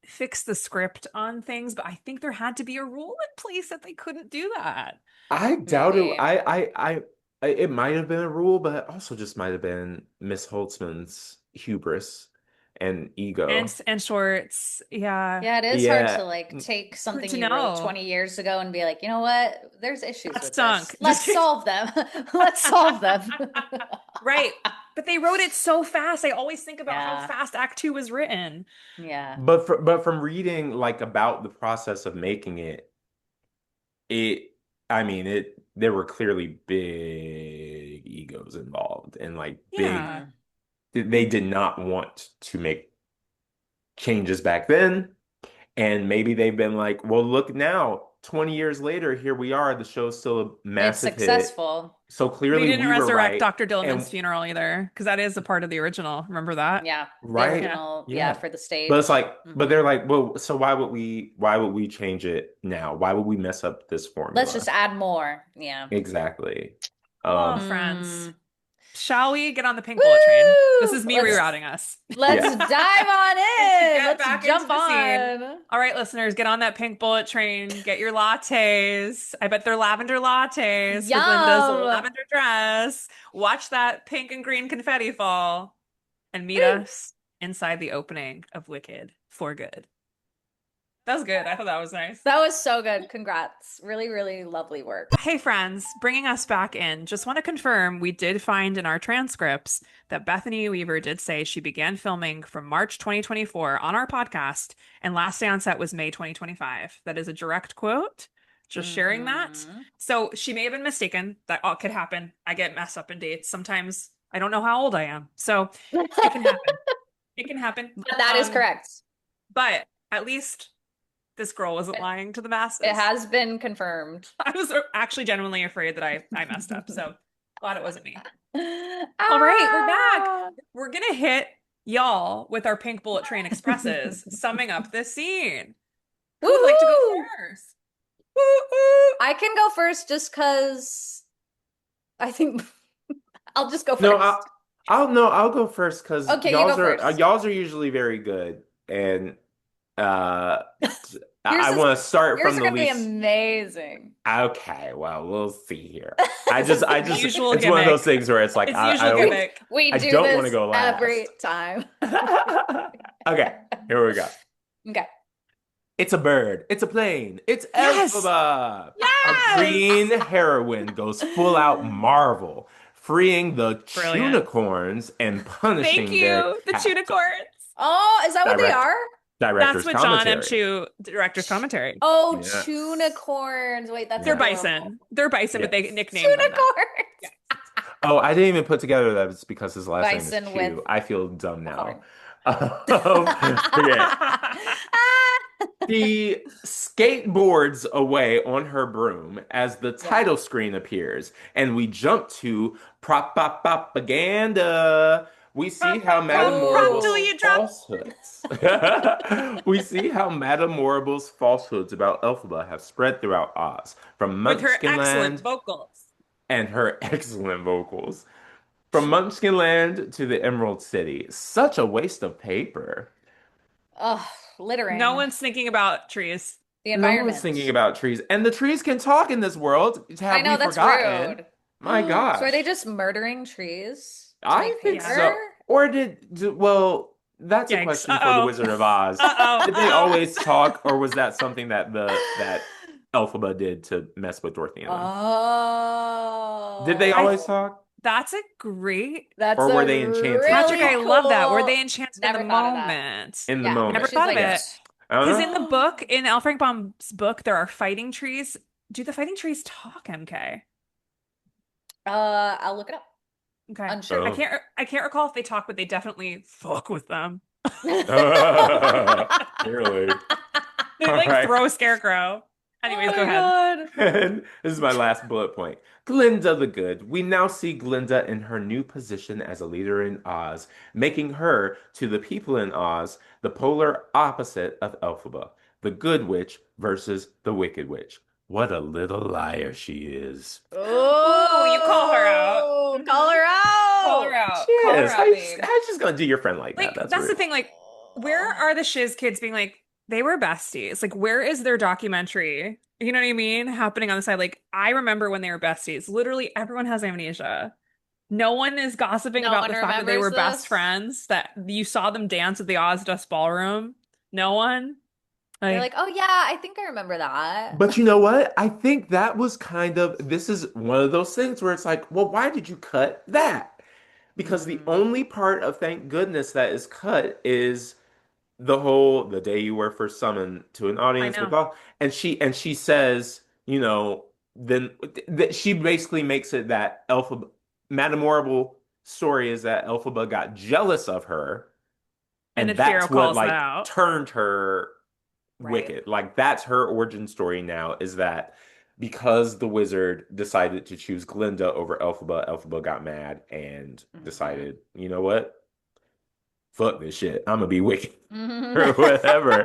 fix the script on things, but I think there had to be a rule in place that they couldn't do that. I doubt it. Maybe. it might have been a rule, but it also just might have been Miss Holtzman's hubris and ego. And shorts. Yeah. Yeah, it is hard Yeah. to like take Hard something to you wrote know. 20 years ago and be like, you know what? There's issues That with this. stunk. Let's solve them. Let's solve them. Right. But they wrote it so fast. I always think about how Yeah. fast Act Two was written. Yeah. But from reading like about the process of making it, it I mean it there were clearly big egos involved and like big Yeah. Mm. they did not want to make changes back then. And maybe they've been like, well, look now, 20 years later, here we are. The show's still a It's massive hit. successful. So They clearly didn't we were resurrect right. Dr. Dillman's And funeral either, because that is a part of the original. Remember that? Yeah. The right? Yeah. original, yeah, Yeah. for the But it's stage. like, but Mhm. they're like, well, so why would we change it now? Why would we mess up this Let's just formula? add more. Yeah. Exactly. Oh, Um, friends. Mm. Shall we get on the pink bullet train? This Woo! is me rerouting us. Let's yeah. dive on And to in. get Let's back into jump the scene. on. All right, listeners, get on that pink bullet train. Get your lattes. I bet they're lavender lattes for Glinda's Yum. lavender dress. Watch that pink and green confetti fall and meet Woo. us inside the opening of Wicked for good. That was good. I thought that was nice. That was so good. Congrats. Really, really lovely work. Hey, friends, bringing us back in. Just want to confirm we did find in our transcripts that Bethany Weaver did say she began filming from March 2024 on our podcast, and last day on set was May 2025. That is a direct quote. Just sharing that. Mhm. So she may have been mistaken. That all could happen. I get messed up in dates. Sometimes I don't know how old I am. So it can happen. It can happen. But that is correct. But at least this girl wasn't lying to the masses. It has been confirmed. I was actually genuinely afraid that I messed up. So glad it wasn't me. Ah. All right, we're back. We're gonna hit y'all with our pink bullet train expresses, summing up this scene. Who would like to go Woo-hoo! first? Woo-hoo! I can go first just because I think I'll just go first. No, I'll go first because Okay, you go first. y'all's are usually very good. And uh Yours I is- want to start Yours from are the gonna be least. amazing. Okay, well, we'll see here. I just, Usual it's one of those gimmick. things where it's like, It's I usual don't, gimmick. We I do don't this wanna go last. every time. Okay, here we go. Okay. It's a bird. It's a plane. It's Yes! Elphaba. Yes! A green heroine goes full out Marvel, freeing the Brilliant. unicorns and punishing Thank their you, the captors. Tunicorns. Oh, is that what they Direct- are? Director's That's what John commentary. M. Chu, director's commentary. Oh, Yes. tunicorns. Wait, that's They're adorable. bison. They're bison, but they Yes. nicknamed them that. Tunicorns. Oh, I didn't even put together that it's because his last Bison name is Chu. with I feel dumb now. horn. Okay. She skateboards away on her broom as the title screen appears, and we jump to propaganda. We see how Madame Oh. Morrible's Till you drop. falsehoods. We see how Madame Morrible's falsehoods about Elphaba have spread throughout Oz, from With her excellent Munchkinland vocals. and her excellent vocals. From Munchkinland to the Emerald City. Such a waste of paper. Oh, littering. No one's thinking about trees. The No environment. one's thinking about trees. And the trees can talk in this world. Have I know we that's forgotten? rude. My gosh. So are they just murdering trees? to I make think paper? so. Or well, that's a Yikes. question for Uh-oh. the Wizard of Oz. Uh-oh. Did they always talk, or was that something that that Elphaba did to mess with Dorothy and them? Oh. Did they always talk? That's a great. That's or were a they enchanted? really Patrick, I love that. Were cool- they enchanted Never in the thought of that. moment? In the Yeah, moment. Never she's thought of like, it. I don't Because know. in the book, in L. Frank Baum's book, there are fighting trees. Do the fighting trees talk, MK? I'll look it up. Okay. Unsure. Oh. I can't recall if they talk, but they definitely fuck with them. Clearly. They All like right. throw a scarecrow. Anyways, Oh go my ahead. God. And this is my last bullet point. Glinda the Good. We now see Glinda in her new position as a leader in Oz, making her, to the people in Oz, the polar opposite of Elphaba, the good witch versus the wicked witch. What a little liar she is. Oh, you call her out. Call her out. Call her out. Call her Yes, out, how you babe. how you just gonna do your friend like Like that? that's the rude. thing. Like, where are the shiz kids being like, They were besties. Like, where is their documentary? You know what I mean? Happening on the side. Like, I remember when they were besties. Literally, everyone has amnesia. No one is gossiping No about one the fact that they remembers were best this. friends, that you saw them dance at the Ozdust Ballroom. No one. They're like, Like, oh yeah, I think I remember that. But you know what? I think that was kind of, this is one of those things where it's like, well, why did you cut that? Because the Mm, only part of thank goodness that is cut is the whole the day you were first summoned to an I audience with know. all, and she says, then that she basically makes it that Elphaba, Madame Morrible story is that Elphaba got jealous of her, And and then that's Fiyero what calls that like out. turned her right. wicked. Like that's her origin story now is that because the wizard decided to choose Glinda over Elphaba, Elphaba got mad and Hmm. decided, you know what? Fuck this shit. I'm gonna be wicked or Hmm. whatever.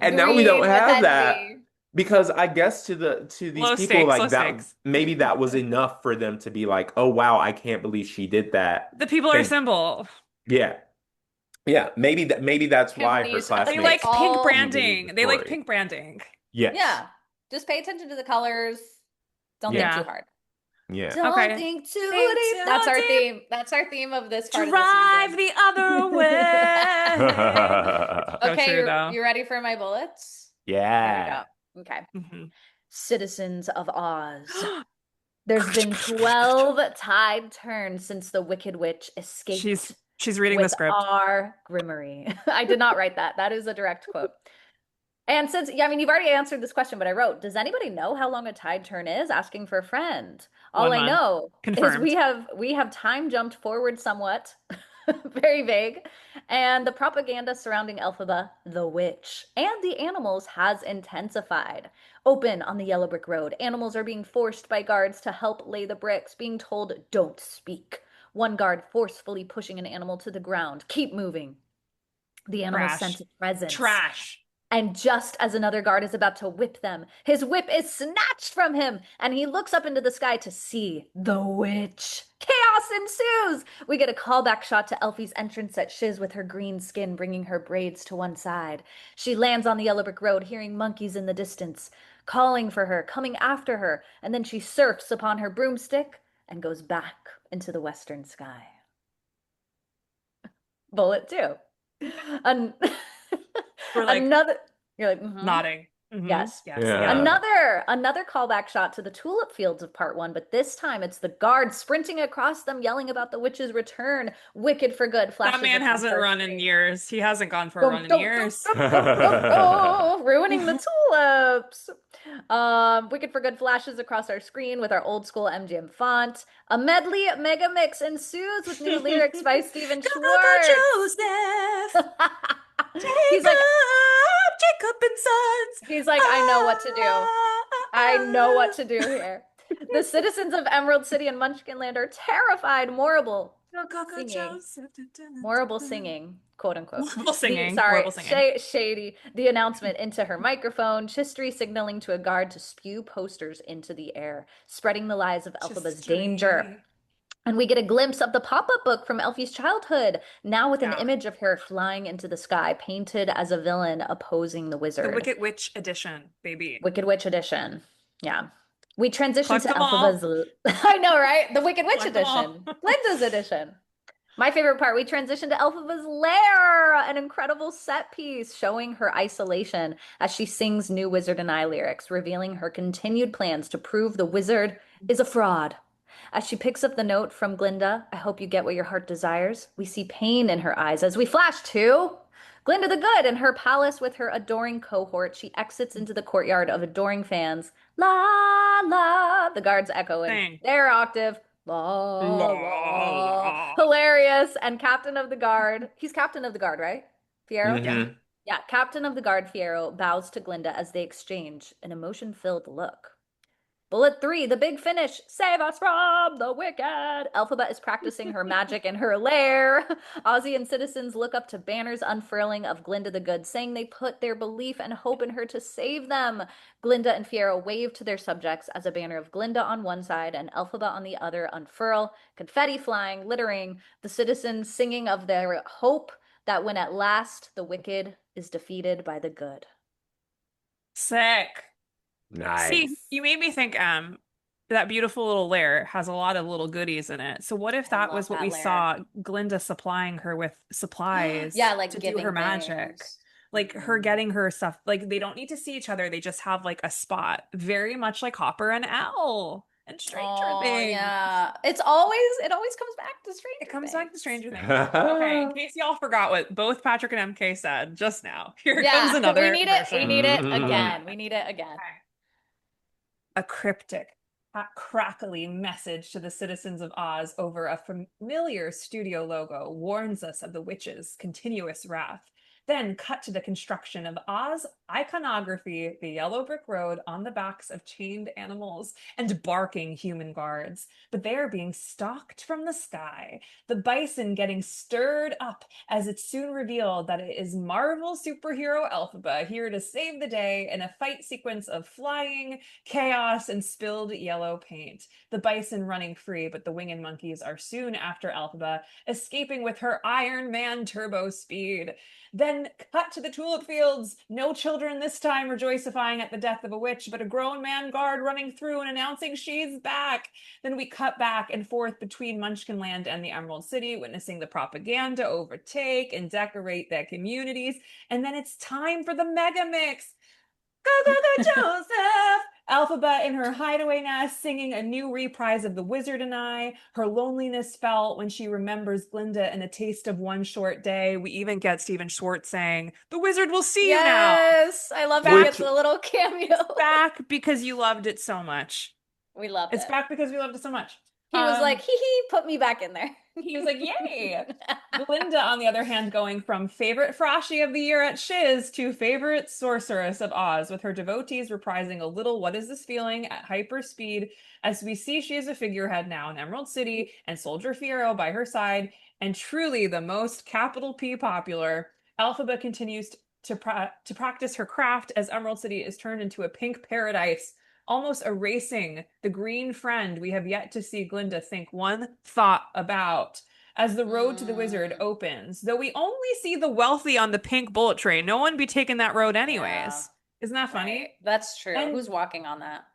And now we don't Greed with have that envy. because I guess to these Low people stakes, low like that stakes. maybe that was enough for them to be like, "Oh wow, I can't believe she did that." The people are Thank symbol. yeah. Yeah, maybe that's why her Chimneys. They They classmates like pink all, didn't believe the branding. They like story. pink branding. Yes. yeah. Just pay attention to the colors. Don't think Yeah. too Yeah. hard. Yeah. Don't Okay. think too Think deep. too That's our deep. theme. That's our theme of this part of the Drive season. the other way. So Okay, true though. you ready for my bullets? Here we Yeah. go. Okay. Mhm. Citizens of Oz. There's been 12 tide turns since the Wicked Witch She's escaped she's reading the with script. our Grimmery. I did not write that. That is a direct quote. And since, yeah, I mean, you've already answered this question, but I wrote, does anybody know how long a tide turn is? Asking for a friend. All One I month. know is Confirmed. we have time jumped forward somewhat, very vague, and the propaganda surrounding Elphaba, the witch, and the animals has intensified. Open on the yellow brick road, animals are being forced by guards to help lay the bricks, being told, don't speak. One guard forcefully pushing an animal to the ground. Keep moving. The animal Trash. sense a presence. Trash. And just as another guard is about to whip them, his whip is snatched from him, and he looks up into the sky to see the witch. Chaos ensues! We get a callback shot to Elfie's entrance at Shiz with her green skin bringing her braids to one side. She lands on the yellow brick road, hearing monkeys in the distance, calling for her, coming after her, and then she surfs upon her broomstick and goes back into the western sky. Bullet two. An- We're like Another, you're like, mm-hmm. nodding. Yes. Yes, yeah. Yeah. Another callback shot to the tulip fields of part one, but this time it's the guards sprinting across them, yelling about the witch's return. Wicked for good That flashes man across hasn't our run in screen. years. He hasn't gone for a Dun, run in dun, dun, years. dun, dun, dun, dun, ruining the tulips. Wicked for good flashes across our screen with our old school MGM font. A medley mega mix ensues with new lyrics by Stephen Go, go, go, Schwartz. Joseph. He's like, Jacob and Sons. he's like, I know what to do. I know what Ah. to do here. The citizens of Emerald City and Munchkinland are terrified. Go, go, go, Singing, Joseph. Morrible singing, quote unquote. Horrible The singing. sorry, Horrible singing. shady. The announcement into her microphone. Chistry signaling to a guard to spew posters into the air, spreading the lies of Elphaba's danger. History. And we get a glimpse of the pop-up book from Elfie's childhood, now with an Yeah. image of her flying into the sky, painted as a villain opposing the The wizard. Wicked Witch edition, baby. Wicked Witch edition. Yeah. We transition Collect to them all. Elphaba's. I know, right? The Wicked Witch Collect them all. edition. Glinda's edition. My favorite part, we transition to Elphaba's lair, an incredible set piece showing her isolation as she sings new Wizard and I lyrics, revealing her continued plans to prove the wizard is a fraud. As she picks up the note from Glinda, I hope you get what your heart desires, we see pain in her eyes as we flash to Glinda the Good in her palace with her adoring cohort. She exits into the courtyard of adoring fans. La la, the guards echo in Thing. their octave. La La, la. la. Hilarious. And captain of the guard. He's captain of the guard, right? Fierro? Yeah. Hmm. Yeah, captain of the guard, Fierro, bows to Glinda as they exchange an emotion-filled look. Bullet three, the big finish. Save us from the wicked. Elphaba is practicing her magic in her lair. Ozzy and citizens look up to banners unfurling of Glinda the Good, saying they put their belief and hope in her to save them. Glinda and Fierro wave to their subjects as a banner of Glinda on one side and Elphaba on the other unfurl, confetti flying, littering, the citizens singing of their hope that when at last the wicked is defeated by the good. Sick. See, Nice. you made me think, that beautiful little lair has a lot of little goodies in it. So what if I that love was what that we lair. saw Glinda supplying her with Yeah, supplies like to do her giving magic? things. Like her getting her stuff, like they don't need to see each other, they just have like a spot. Very much like Hopper and Elle and Stranger Oh Things. yeah. It always comes back to It Stranger comes back to Things. Stranger Things. Okay, in case y'all forgot what both Patrick and MK said just now, here comes Yeah, we another need it. We version. need it again. We need it again. Okay. A cryptic, crackly message to the citizens of Oz over a familiar studio logo warns us of the witch's continuous wrath. Then cut to the construction of Oz iconography, the yellow brick road on the backs of chained animals and barking human guards. But they are being stalked from the sky, the bison getting stirred up as it's soon revealed that it is Marvel superhero Elphaba here to save the day in a fight sequence of flying, chaos, and spilled yellow paint. The bison running free, but the winged monkeys are soon after Elphaba, escaping with her Iron Man turbo speed. Then cut to the tulip fields. No children this time rejoicifying at the death of a witch, but a grown man guard running through and announcing she's back. Then we cut back and forth between Munchkinland and the Emerald City, witnessing the propaganda overtake and decorate their communities. And then it's time for the mega mix. Go, go, go, Joseph! Elphaba in her hideaway nest singing a new reprise of The Wizard and I. Her loneliness felt when she remembers Glinda and A Taste of One Short Day. We even get Stephen Schwartz saying, "The wizard will see you now." Yes, I love he Back, gets Which a little cameo. it's back because you loved it so much. We loved It's it. back because we loved it so much. He was like, hee hee, put me back in there. He was like, yay. Glinda, on the other hand, going from favorite Froshy of the year at Shiz to favorite sorceress of Oz, with her devotees reprising a little What Is This Feeling at hyper speed as we see she is a figurehead now in Emerald City and Soldier Fiero by her side, and truly the most capital P popular. Elphaba continues to practice her craft as Emerald City is turned into a pink paradise, almost erasing the green friend we have yet to see Glinda think one thought about. As the road to the wizard Mm, opens, though we only see the wealthy on the pink bullet train, no one be taking that road yeah, anyways. Isn't that right. funny? That's true. And Who's walking on that?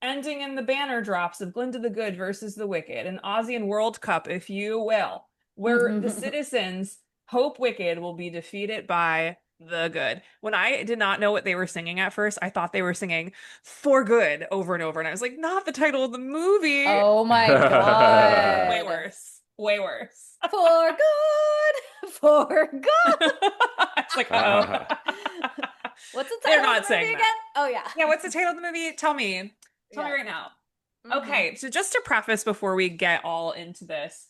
ending in the banner drops of Glinda the Good versus the Wicked, an Ozian World Cup, if you will, where the citizens hope Wicked will be defeated by the good. When I did not know what they were singing at first, I thought they were singing "For Good" over and over, and I was like, not the title of the movie. Oh my Way God. worse. Way worse. For good. For good. It's like, uh-oh. What's the They're title of not the movie saying that. again? Oh yeah. Yeah, what's the title of the movie? Tell me. Tell me Yeah. right now. Hmm. Okay, so just to preface before we get all into this,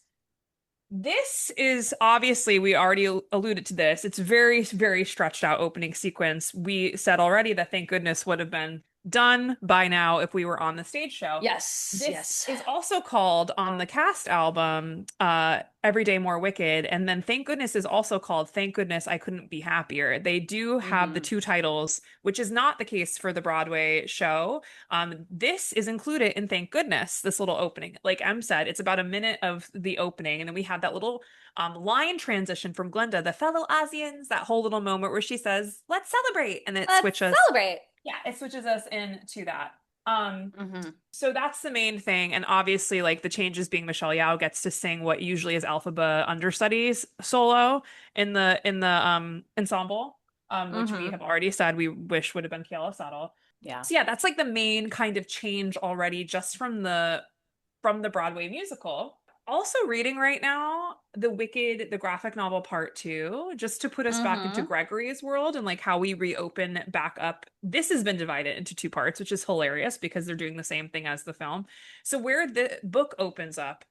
this is obviously, we already alluded to this. It's very, very stretched out opening sequence. We said already that thank goodness would have been done by now if we were on the stage show. Yes, This yes. is also called on the cast album, Every Day More Wicked. And then Thank Goodness is also called Thank Goodness I Couldn't Be Happier. They do have the Hmm. two titles, which is not the case for the Broadway show. This is included in Thank Goodness, this little opening. Like Em said, it's about a minute of the opening. And then we have that little line transition from Glinda, the fellow Ozians, that whole little moment where she says, "Let's celebrate." And it Let's switches. celebrate. Yeah, it switches us into that. Um, Hmm. so that's the main thing. And obviously, like the changes being Michelle Yeoh gets to sing what usually is Elphaba understudies solo in the ensemble, which we Hmm. have already said we wish would have been Kiela Settle. Yeah. So yeah, that's like the main kind of change already just from the Broadway musical. Also reading right now The Wicked, the graphic novel part two, just to put us back into Hmm. Gregory's world and like how we reopen back up. This has been divided into two parts, which is hilarious because they're doing the same thing as the film. So where the book opens up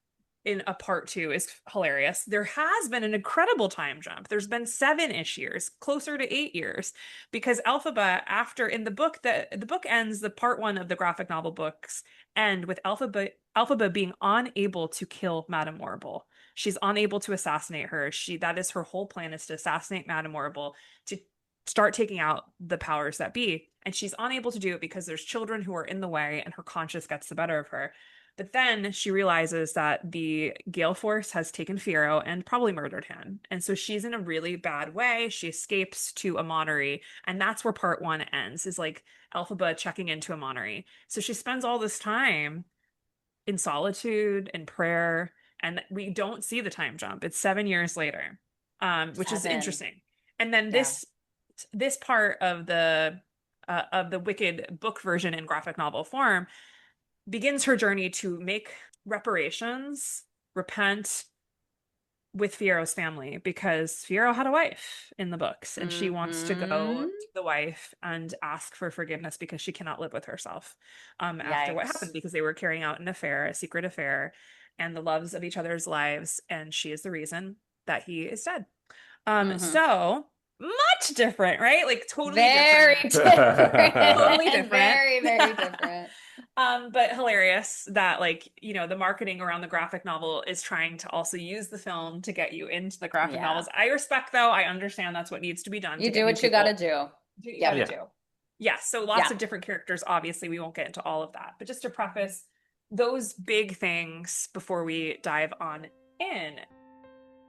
in a part two is hilarious. There has been an incredible time jump. There's been 7-ish years, closer to 8 years, because Elphaba, after in the book, the book ends, the part one of the graphic novel books end with Elphaba being unable to kill Madame Morrible. She's unable to assassinate her. That is her whole plan, is to assassinate Madame Morrible to start taking out the powers that be. And she's unable to do it because there's children who are in the way and her conscience gets the better of her. But then she realizes that the Gale Force has taken Firo and probably murdered him. And so she's in a really bad way. She escapes to a Monterey. And that's where part one ends, is like Elphaba checking into a Monterey. So she spends all this time in solitude and prayer. And we don't see the time jump. It's 7 years later, which is 7. interesting. And then Yeah. this part of the Wicked book version in graphic novel form begins her journey to make reparations, repent with Fiero's family, because Fiero had a wife in the books and she wants to go Mm-hmm. to the wife and ask for forgiveness because she cannot live with herself after what happened, Yikes. because they were carrying out an affair, a secret affair, and the loves of each other's lives, and she is the reason that he is dead. Mm-hmm. So much different, right? Like totally Very different. Totally different. different. Very, very different. But hilarious that, like, the marketing around the graphic novel is trying to also use the film to get you into the graphic Yeah. novels. I respect, though. I understand that's what needs to be done You to do get new what you gotta people. do. Do what you Yep. gotta Yeah. do. Yes, so lots Yeah. of different characters. Obviously, we won't get into all of that. But just to preface those big things before we dive on in.